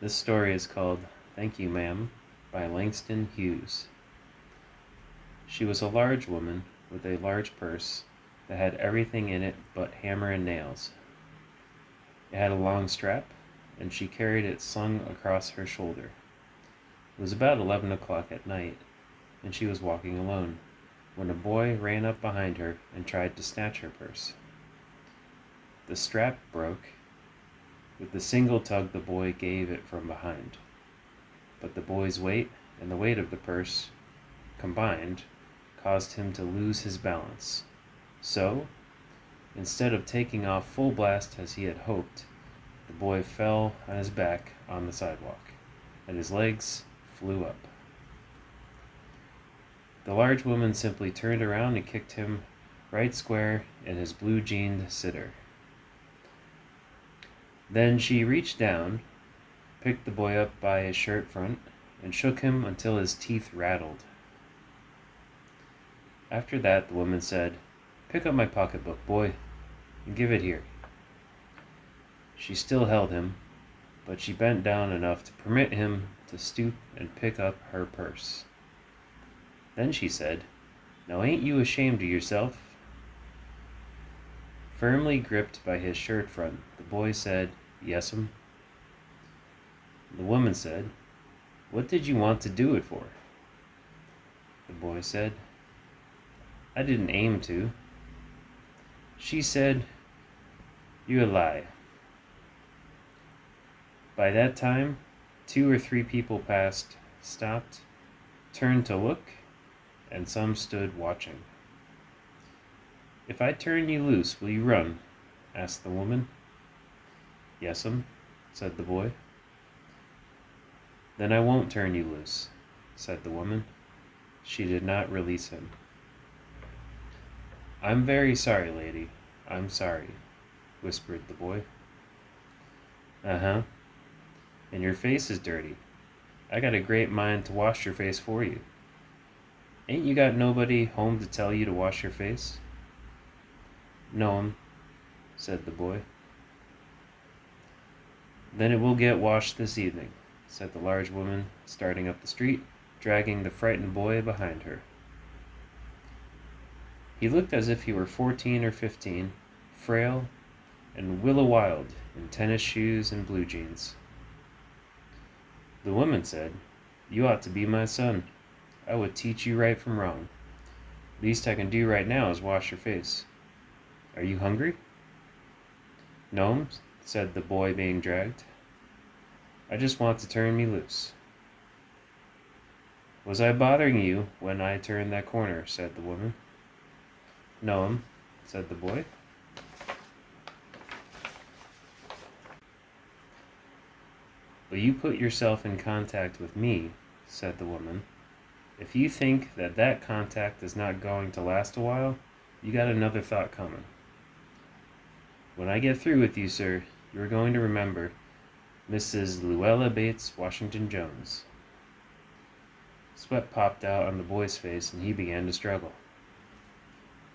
This story is called Thank You, Ma'am by Langston Hughes. She was a large woman with a large purse that had everything in it but hammer and nails. It had a long strap, and she carried it slung across her shoulder. It was about 11 o'clock at night, and she was walking alone, when a boy ran up behind her and tried to snatch her purse. The strap broke. With the single tug the boy gave it from behind. But the boy's weight and the weight of the purse, combined, caused him to lose his balance. So, instead of taking off full blast as he had hoped, the boy fell on his back on the sidewalk, and his legs flew up. The large woman simply turned around and kicked him right square in his blue-jeaned sitter. Then she reached down, picked the boy up by his shirt front, and shook him until his teeth rattled. After that, the woman said, "Pick up my pocketbook, boy, and give it here." She still held him, but she bent down enough to permit him to stoop and pick up her purse. Then she said, "Now ain't you ashamed of yourself?" Firmly gripped by his shirt front, the boy said, "Yes'm." The woman said, "What did you want to do it for?" The boy said, "I didn't aim to." She said, "You a lie." By that time, 2 or 3 people passed, stopped, turned to look, and some stood watching. "If I turn you loose, will you run?" asked the woman. "Yes'm," said the boy. "Then I won't turn you loose," said the woman. She did not release him. "I'm very sorry, lady. I'm sorry," whispered the boy. "Uh-huh. And your face is dirty. I got a great mind to wash your face for you. Ain't you got nobody home to tell you to wash your face?" "No'm," said the boy. "Then it will get washed this evening," said the large woman, starting up the street, dragging the frightened boy behind her. He looked as if he were 14 or 15, frail, and willow-wild in tennis shoes and blue jeans. The woman said, "You ought to be my son. I would teach you right from wrong. Least I can do right now is wash your face. Are you hungry?" "No'm," said the boy being dragged. "I just want to turn me loose." "Was I bothering you when I turned that corner?" said the woman. "No'm," said the boy. "But you put yourself in contact with me," said the woman. "If you think that that contact is not going to last a while, you got another thought coming. When I get through with you, sir, you are going to remember Mrs. Luella Bates Washington Jones." Sweat popped out on the boy's face, and he began to struggle.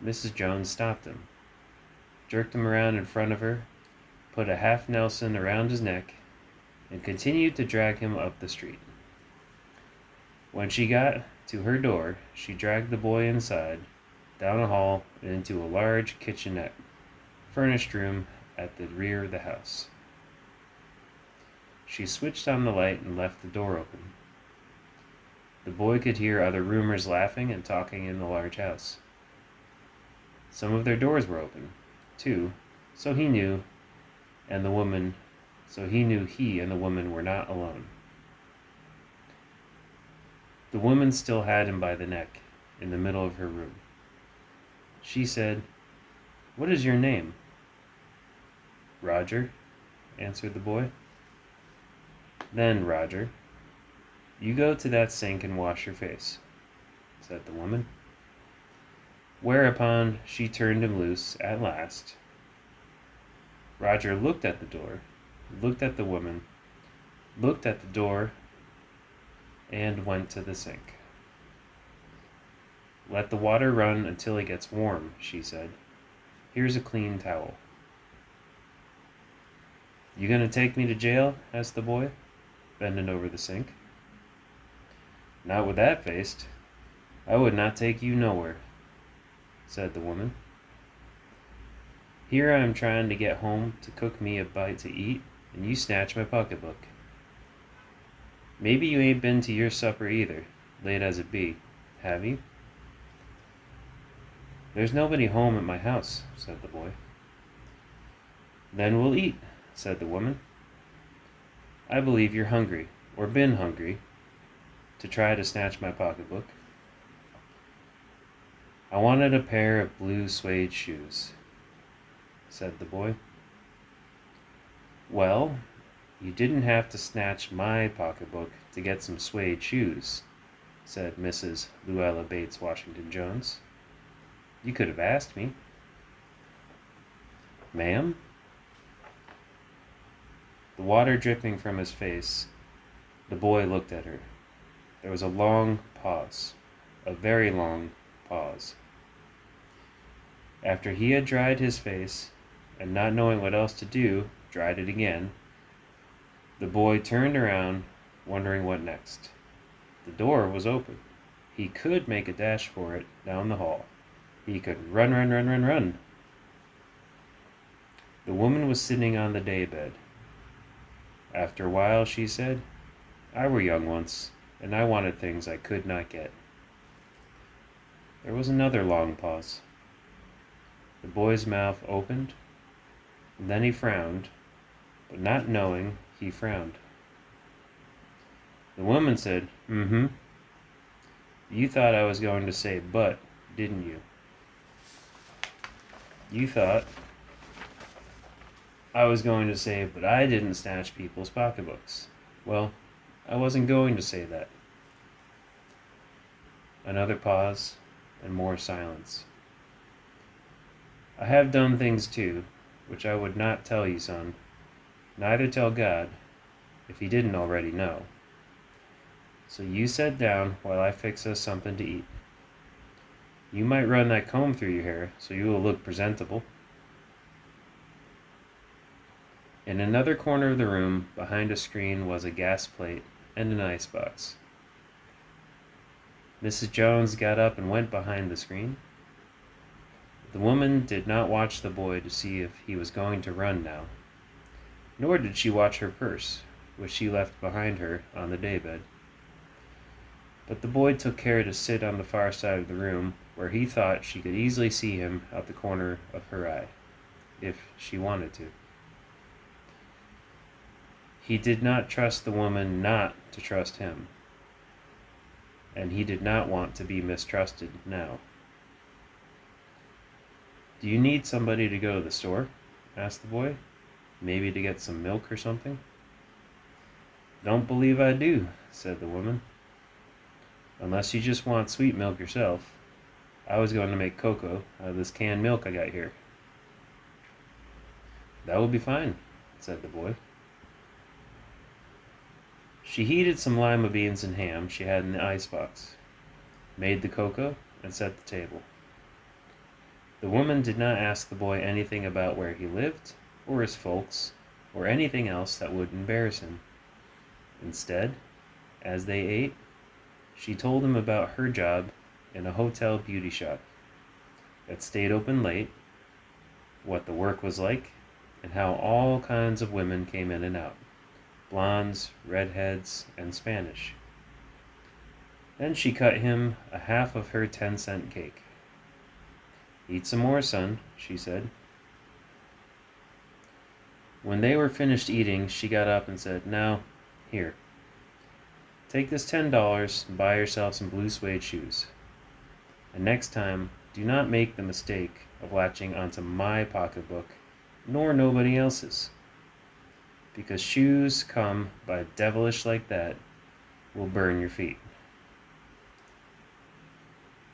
Mrs. Jones stopped him, jerked him around in front of her, put a half Nelson around his neck, and continued to drag him up the street. When she got to her door, she dragged the boy inside, down a hall, and into a large kitchenette, furnished room at the rear of the house. She switched on the light and left the door open. The boy could hear other roomers laughing and talking in the large house. Some of their doors were open, too, so he knew he and the woman were not alone. The woman still had him by the neck, in the middle of her room. She said, "What is your name?" "Roger," answered the boy. "Then, Roger, you go to that sink and wash your face," said the woman. Whereupon she turned him loose at last. Roger looked at the door, looked at the woman, looked at the door, and went to the sink. "Let the water run until it gets warm," she said. "Here's a clean towel." "You gonna take me to jail?" asked the boy. bending over the sink. "Not with that face. I would not take you nowhere," said the woman. "Here I am trying to get home to cook me a bite to eat, and you snatch my pocketbook. Maybe you ain't been to your supper either, late as it be, have you?" "There's nobody home at my house," said the boy. "Then we'll eat," said the woman. "I believe you're hungry, or been hungry, to try to snatch my pocketbook." "I wanted a pair of blue suede shoes," said the boy. "Well, you didn't have to snatch my pocketbook to get some suede shoes," said Mrs. Luella Bates Washington Jones. "You could have asked me." "Ma'am?" The water dripping from his face, the boy looked at her. There was a long pause, a very long pause. After he had dried his face, and not knowing what else to do, dried it again, the boy turned around, wondering what next. The door was open. He could make a dash for it down the hall. He could run, run, run, run, run. The woman was sitting on the daybed. After a while, she said, "I were young once, and I wanted things I could not get." There was another long pause. The boy's mouth opened, and then he frowned, but not knowing, he frowned. The woman said, "Mm-hmm. You thought I was going to say but, didn't you? You thought I was going to say, but I didn't snatch people's pocketbooks. Well, I wasn't going to say that." Another pause, and more silence. "I have done things too, which I would not tell you, son. Neither tell God, if he didn't already know. So you sit down while I fix us something to eat. You might run that comb through your hair so you will look presentable." In another corner of the room, behind a screen, was a gas plate and an icebox. Mrs. Jones got up and went behind the screen. The woman did not watch the boy to see if he was going to run now, nor did she watch her purse, which she left behind her on the daybed. But the boy took care to sit on the far side of the room, where he thought she could easily see him out the corner of her eye, if she wanted to. He did not trust the woman not to trust him, and he did not want to be mistrusted now. "Do you need somebody to go to the store?" asked the boy. "Maybe to get some milk or something?" "Don't believe I do," said the woman. "Unless you just want sweet milk yourself. I was going to make cocoa out of this canned milk I got here." "That will be fine," said the boy. She heated some lima beans and ham she had in the icebox, made the cocoa, and set the table. The woman did not ask the boy anything about where he lived, or his folks, or anything else that would embarrass him. Instead, as they ate, she told him about her job in a hotel beauty shop that stayed open late, what the work was like, and how all kinds of women came in and out. Blondes, redheads, and Spanish. Then she cut him a half of her 10-cent cake. "Eat some more, son," she said. When they were finished eating, she got up and said, "Now, here. Take this $10 and buy yourself some blue suede shoes. And next time, do not make the mistake of latching onto my pocketbook, nor nobody else's. Because shoes come by devilish like that will burn your feet.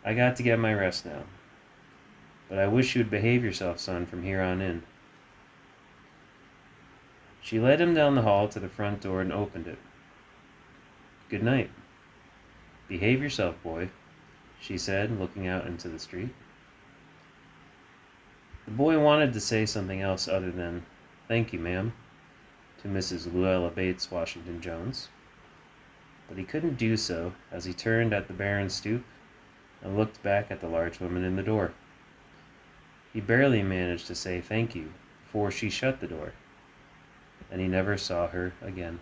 I got to get my rest now, but I wish you'd behave yourself, son, from here on in." She led him down the hall to the front door and opened it. "Good night. Behave yourself, boy," she said, looking out into the street. The boy wanted to say something else other than, "Thank you, ma'am," to Mrs. Luella Bates Washington Jones. but he couldn't do so as he turned at the barren stoop and looked back at the large woman in the door. He barely managed to say thank you before she shut the door, and he never saw her again.